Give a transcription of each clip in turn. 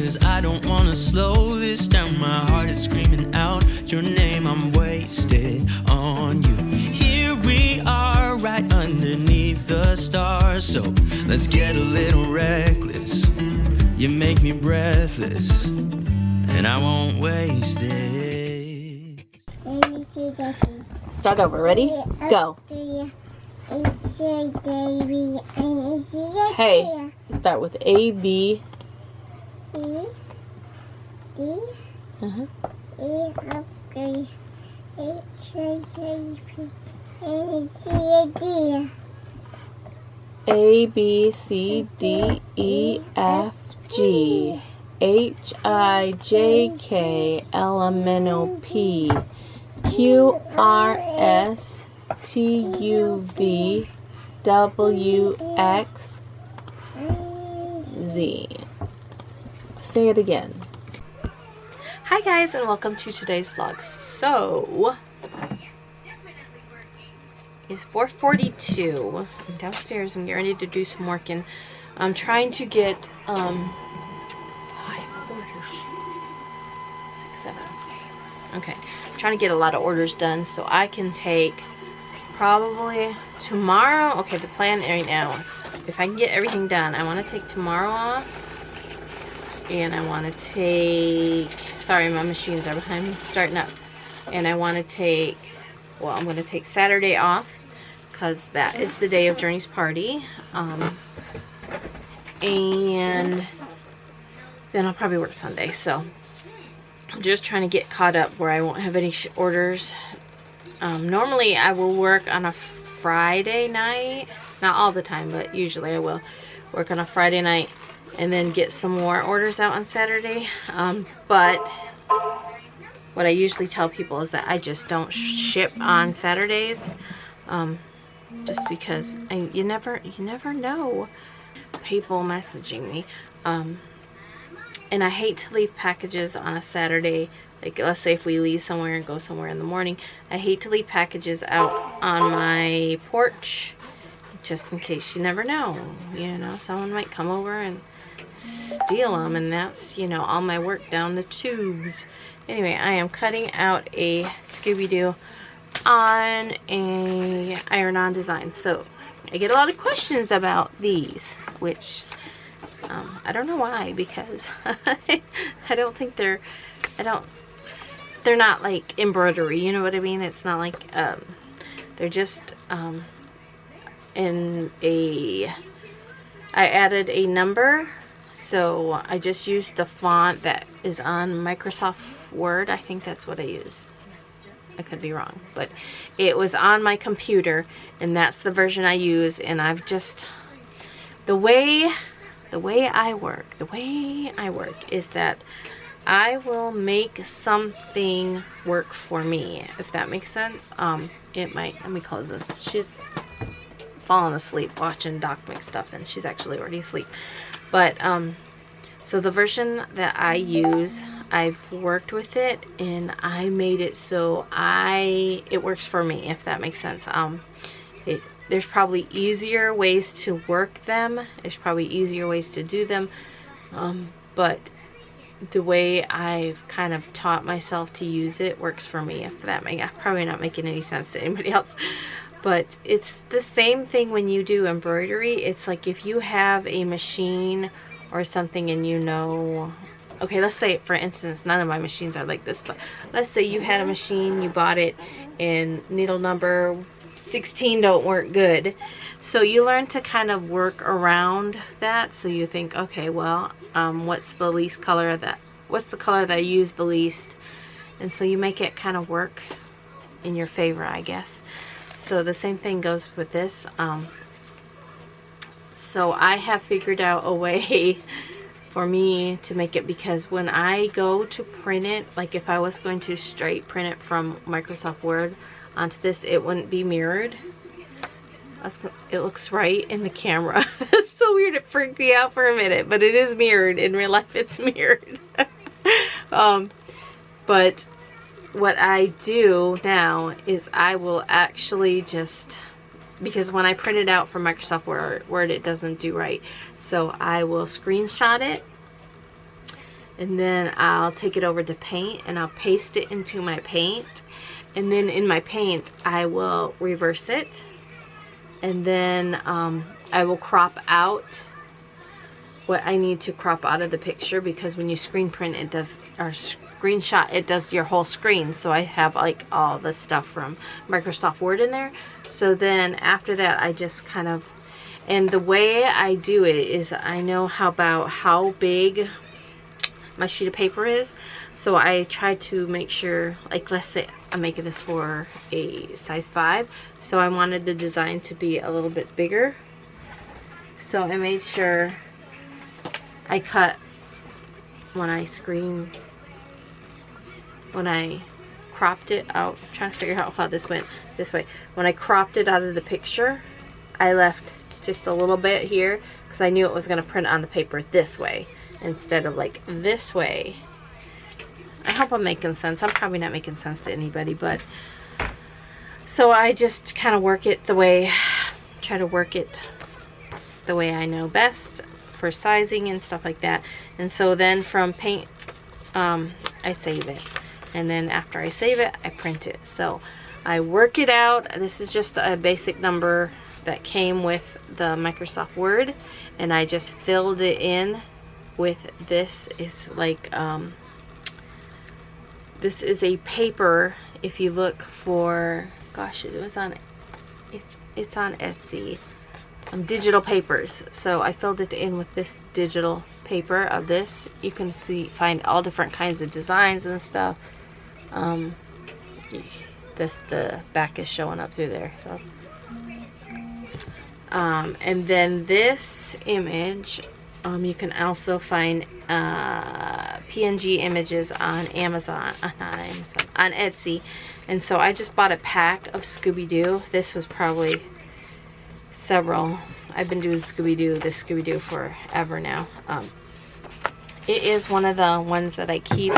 'cause I don't wanna slow this down. My heart is screaming out your name. I'm wasted on you. Here we are, right underneath the stars. So let's get a little reckless. You make me breathless, and I won't waste it. Start over. Ready? Go. Hey, start with A, B. Uh-huh. A, B, C, D, E, F, G, H, I, J, K, L, M, N, O, P, Q, R, S, T, U, V, W, X, Z. Say it again. Hi guys, and welcome to today's vlog. So, it's 4:42. I'm downstairs. I'm getting ready to do some work, and I'm trying to get 5 orders, 6, 7. Okay, I'm trying to get a lot of orders done so I can take probably tomorrow. Okay, the plan right now is if I can get everything done, I want to take tomorrow off, and I want to take, sorry, my machines are behind me starting up, and I want to take, well, I'm going to take Saturday off because that is the day of Journey's party, and then I'll probably work Sunday. So I'm just trying to get caught up where I won't have any orders. Normally I will work on a Friday night, not all the time, but usually I will work on a Friday night and then get some more orders out on Saturday. But what I usually tell people is that I just don't ship on Saturdays, just because you never know people messaging me, and I hate to leave packages on a Saturday. Like, let's say if we leave somewhere and go somewhere in the morning, I hate to leave packages out on my porch, just in case. You never know, you know, someone might come over and steal them, and that's, you know, all my work down the tubes. Anyway, I am cutting out a Scooby-Doo on a iron-on design. So I get a lot of questions about these, which I don't know why, because I don't think they're not like embroidery, you know what I mean? It's not like they're just I added a number, so I just used the font that is on Microsoft Word. I think that's what I use. I could be wrong, but it was on my computer, and that's the version I use. And I've just, the way I work is that I will make something work for me, if that makes sense. It might, let me close this. She's fallen asleep watching Doc make stuff, and she's actually already asleep. But so the version that I use, I've worked with it, and I made it so it works for me, if that makes sense. There's probably easier ways to work them. There's probably easier ways to do them, but the way I've kind of taught myself to use it works for me, if that makes, I'm probably not making any sense to anybody else. But it's the same thing when you do embroidery. It's like if you have a machine or something, and you know, okay, let's say, for instance, none of my machines are like this, but let's say you had a machine, you bought it, and needle number 16 don't work good. So you learn to kind of work around that. So you think, okay, well, what's the least color that, what's the color that I use the least? And so you make it kind of work in your favor, I guess. So the same thing goes with this. So I have figured out a way for me to make it, because when I go to print it, like if I was going to straight print it from Microsoft Word onto this, it wouldn't be mirrored. It looks right in the camera. It's so weird, it freaked me out for a minute, but it is mirrored. In real life it's mirrored. But what I do now is I will actually just, because when I print it out from Microsoft Word, it doesn't do right. So I will screenshot it, and then I'll take it over to paint and I'll paste it into my paint, and then in my paint I will reverse it, and then I will crop out what I need to crop out of the picture, because when you screen print it does, or screenshot, it does your whole screen. So I have like all the stuff from Microsoft Word in there. So then after that I just kind of, and the way I do it is I know how big my sheet of paper is. So I try to make sure, like let's say I'm making this for a size 5, so I wanted the design to be a little bit bigger. So I made sure I cut when I cropped it out. I'm trying to figure out how this went this way. When I cropped it out of the picture, I left just a little bit here because I knew it was going to print on the paper this way instead of like this way. I hope I'm making sense. I'm probably not making sense to anybody, but so I just kind of try to work it the way I know best for sizing and stuff like that. And so then from paint, I save it, and then after I save it I print it. So I work it out. This is just a basic number that came with the Microsoft Word, and I just filled it in with this. Is like this is a paper. If you look for, gosh, it was on, it's on Etsy, digital papers. So I filled it in with this digital paper of this. You can find all different kinds of designs and stuff. The back is showing up through there. So and then this image, you can also find PNG images on Amazon, on Etsy. And so I just bought a pack of Scooby-Doo. This was probably several. I've been doing this Scooby-Doo forever now. It is one of the ones that I keep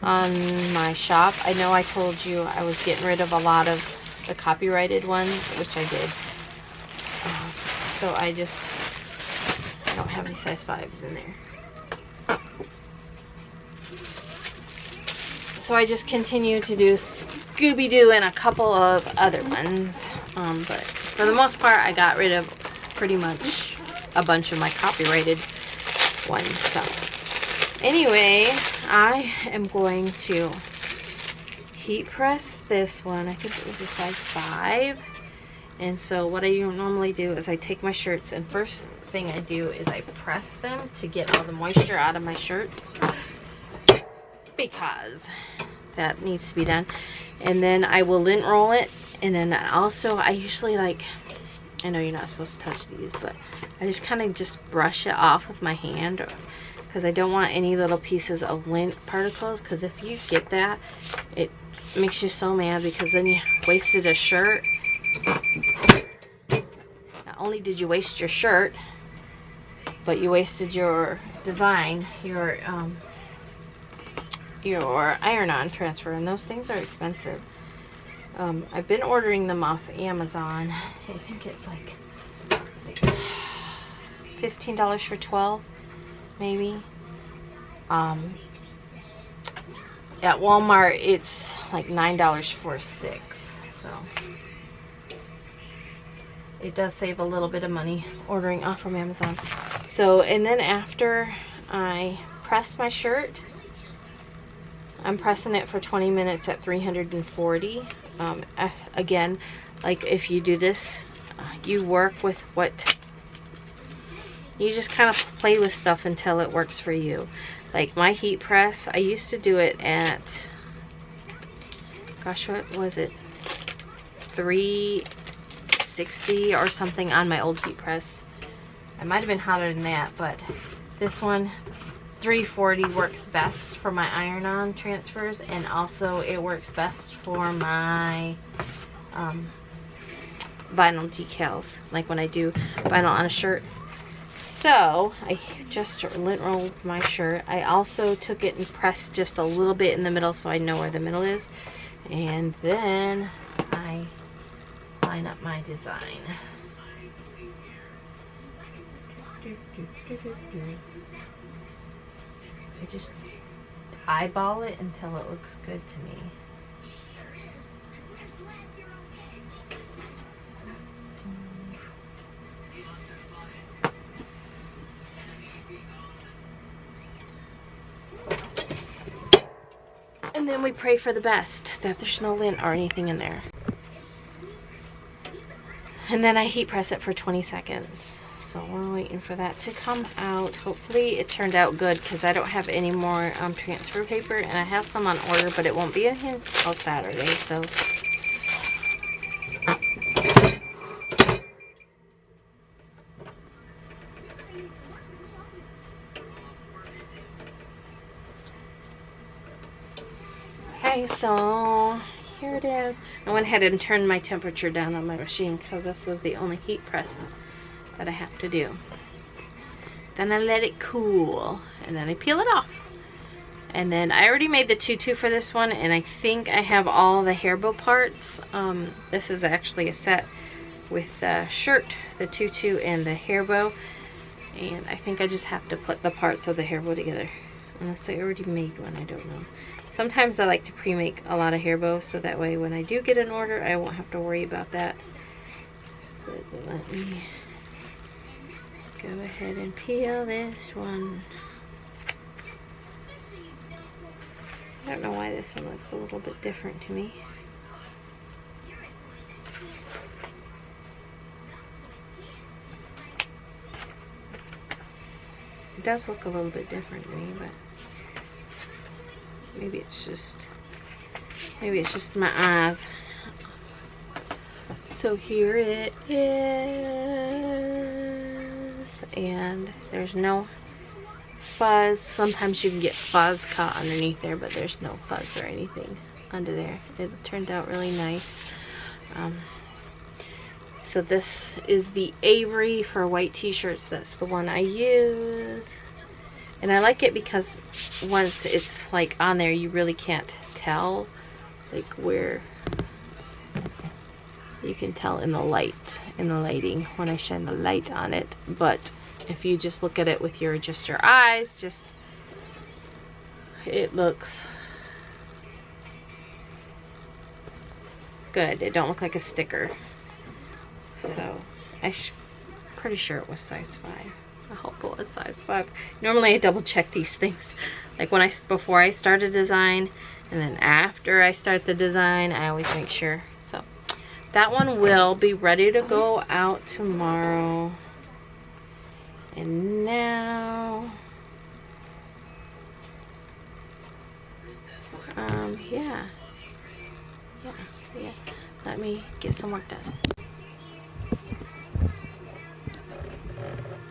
on my shop. I know I told you I was getting rid of a lot of the copyrighted ones, which I did. So I don't have any size 5s in there. So I just continue to do Scooby-Doo and a couple of other ones. But for the most part, I got rid of pretty much a bunch of my copyrighted ones. So anyway, I am going to heat press this one. I think it was a size 5. And so what I normally do is I take my shirts, and first thing I do is I press them to get all the moisture out of my shirt, because that needs to be done. And then I will lint roll it, and then also I usually, like, I know you're not supposed to touch these, but I just kind of just brush it off with my hand, because I don't want any little pieces of lint particles, because if you get that, it makes you so mad, because then you wasted a shirt. Not only did you waste your shirt, but you wasted your design, your iron-on transfer, and those things are expensive. I've been ordering them off Amazon. I think it's like $15 for 12, maybe. At Walmart, it's like $9 for 6. So it does save a little bit of money ordering off from Amazon. So, and then after I press my shirt, I'm pressing it for 20 minutes at 340. Again, like if you do this, you work with what, you just kind of play with stuff until it works for you. Like my heat press, I used to do it at, gosh, what was it? 360 or something on my old heat press. I might have been hotter than that, but this one, 340 works best for my iron-on transfers, and also it works best for my vinyl decals, like when I do vinyl on a shirt. So I just lint rolled my shirt. I also took it and pressed just a little bit in the middle so I know where the middle is, and then I line up my design. I just eyeball it until it looks good to me. And then we pray for the best, that there's no lint or anything in there. And then I heat press it for 20 seconds. So we're waiting for that to come out. Hopefully it turned out good, because I don't have any more transfer paper, and I have some on order, but it won't be until Saturday. So okay, so here it is. I went ahead and turned my temperature down on my machine because this was the only heat press that I have to do. Then I let it cool, and then I peel it off. And then I already made the tutu for this one, and I think I have all the hair bow parts. This is actually a set with the shirt, the tutu, and the hair bow. And I think I just have to put the parts of the hair bow together. Unless I already made one, I don't know. Sometimes I like to pre-make a lot of hair bows, so that way when I do get an order, I won't have to worry about that. So let me go ahead and peel this one. I don't know why this one looks a little bit different to me. It does look a little bit different to me, but maybe it's just my eyes. So here it is, and there's no fuzz. Sometimes you can get fuzz caught underneath there, but there's no fuzz or anything under there. It turned out really nice. So this is the Avery for white t-shirts. That's the one I use. And I like it because once it's like on there, you really can't tell like where. You can tell in the light, in the lighting, when I shine the light on it. But if you just look at it with your eyes, it looks good. It don't look like a sticker. So I'm pretty sure it was size 5. I hope it was size 5. Normally I double check these things, like when before I start a design, and then after I start the design, I always make sure. So that one will be ready to go out tomorrow. And now, yeah. Let me get some work done.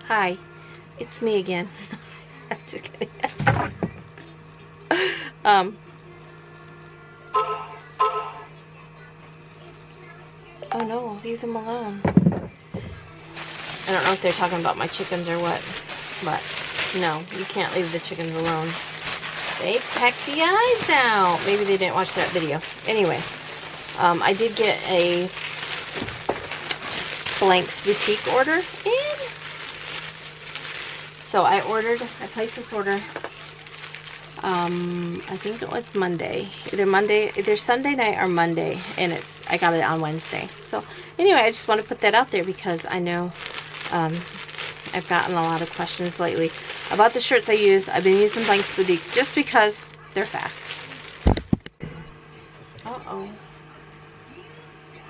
Hi, it's me again. I'm just kidding. Oh no, leave them alone. I don't know if they're talking about my chickens or what, but no, you can't leave the chickens alone. They peck the eyes out. Maybe they didn't watch that video. Anyway, I did get a Blanks Boutique order in. So I placed this order, I think it was Monday, either Sunday night or Monday, and I got it on Wednesday. So anyway, I just want to put that out there because I know I've gotten a lot of questions lately about the shirts I use. I've been using Blanks Boutique just because they're fast. Uh-oh.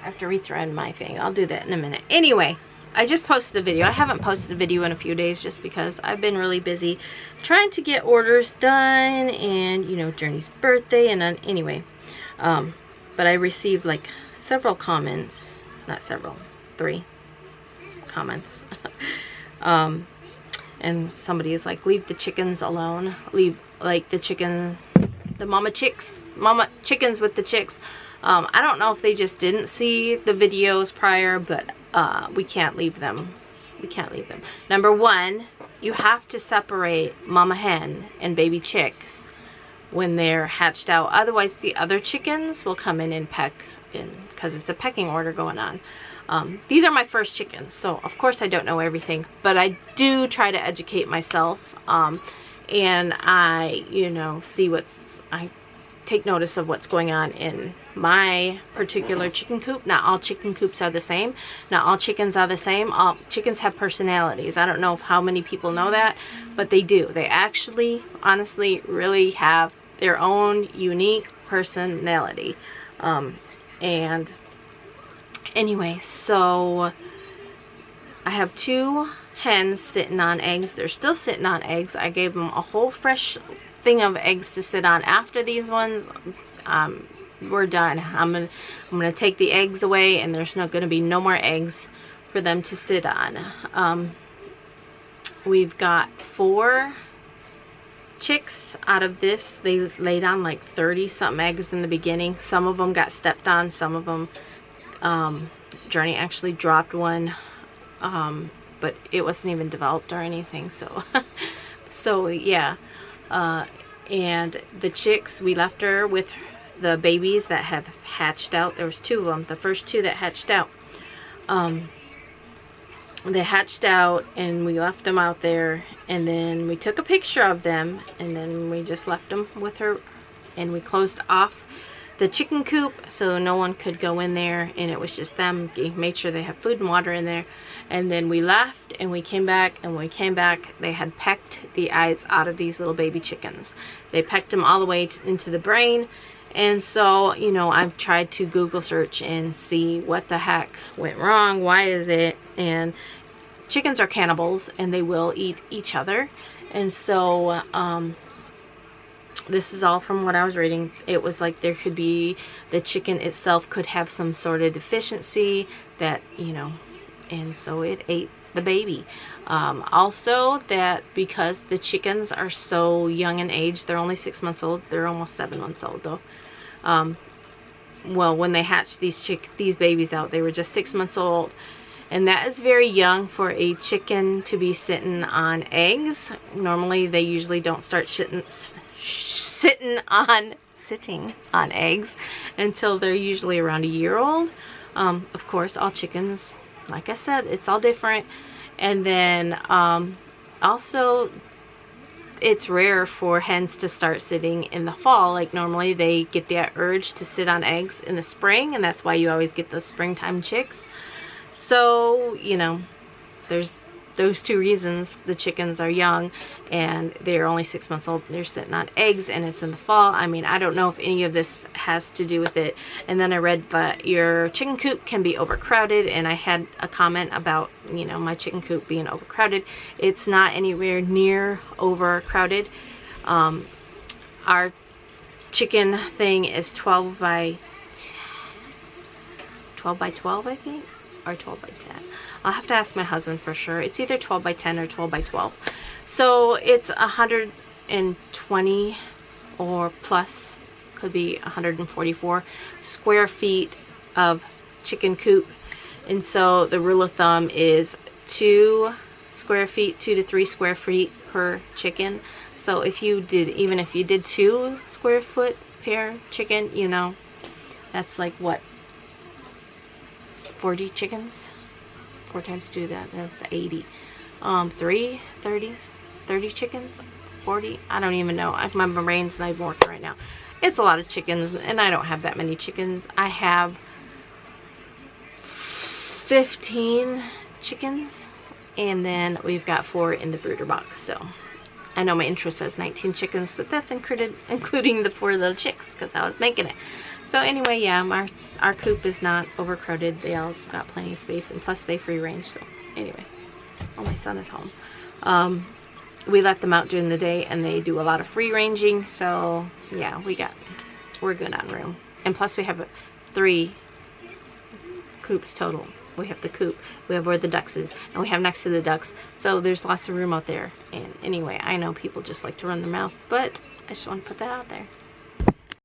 I have to rethread my thing. I'll do that in a minute. Anyway, I just posted a video. I haven't posted a video in a few days just because I've been really busy trying to get orders done, and you know, Journey's birthday, and anyway, but I received like several comments, not several, 3 comments, and somebody is like, leave the chickens alone, leave like the mama chickens with the chicks. I don't know if they just didn't see the videos prior, but we can't leave them. We can't leave them. Number 1, you have to separate mama hen and baby chicks when they're hatched out. Otherwise, the other chickens will come in and peck because it's a pecking order going on. These are my first chickens, so of course I don't know everything, but I do try to educate myself. and I, I take notice of what's going on in my particular chicken coop. Not all chicken coops are the same. Not all chickens are the same. All chickens have personalities. I don't know how many people know that, but they do. They actually, honestly, really have their own unique personality. And anyway, so I have 2 hens sitting on eggs. They're still sitting on eggs. I gave them a whole fresh thing of eggs to sit on. After these ones, we're done. I'm gonna take the eggs away, and there's not gonna be no more eggs for them to sit on. We've got 4 chicks out of this. They laid on like 30 something eggs in the beginning. Some of them got stepped on, some of them Journey actually dropped one, but it wasn't even developed or anything, so yeah. And the chicks, we left her with the babies that have hatched out. There was 2 of them. The first 2 that hatched out, they hatched out, and we left them out there, and then we took a picture of them, and then we just left them with her, and we closed off the chicken coop so no one could go in there, and it was just them. Made sure they had food and water in there. And then we left, and we came back, and when we came back, they had pecked the eyes out of these little baby chickens. They pecked them all the way into the brain. And so, I've tried to Google search and see what the heck went wrong. Why is it? And chickens are cannibals, and they will eat each other. And so, this is all from what I was reading. It was like there could be, the chicken itself could have some sort of deficiency that, and so it ate the baby. Also, that because the chickens are so young in age, they're only 6 months old. They're almost 7 months old though. Well, when they hatched these babies out, they were just 6 months old, and that is very young for a chicken to be sitting on eggs. Normally, they usually don't start sitting on eggs until they're usually around a year old. Of course, all chickens, like I said, it's all different. And then also, it's rare for hens to start sitting in the fall. Like normally they get that urge to sit on eggs in the spring, and that's why you always get the springtime chicks. So, there's those 2 reasons. The chickens are young, and they're only 6 months old. They're sitting on eggs, and it's in the fall. I mean, I don't know if any of this has to do with it. And then I read that your chicken coop can be overcrowded, and I had a comment about, my chicken coop being overcrowded. It's not anywhere near overcrowded. Our chicken thing is 12 by 12, I think, or 12 by 10. I'll have to ask my husband for sure. It's either 12 by 10 or 12 by 12. So it's 120 or plus, could be 144 square feet of chicken coop. And so the rule of thumb is 2 to 3 square feet per chicken. So if you did, even if you did 2 square foot per chicken, that's like what, 40 chickens? 4 times 2, that's 80. 30 chickens, 40, I don't even know. My brain's not even working right now. It's a lot of chickens, and I don't have that many chickens. I have 15 chickens, and then we've got 4 in the brooder box. So I know my intro says 19 chickens, but that's including the 4 little chicks because I was making it. So anyway, yeah, our coop is not overcrowded. They all got plenty of space, and plus they free range. So anyway, oh, my son is home. We let them out during the day, and they do a lot of free ranging. So yeah, we're good on room. And plus we have 3 coops total. We have the coop, we have where the ducks is, and we have next to the ducks. So there's lots of room out there. And anyway, I know people just like to run their mouth, but I just want to put that out there.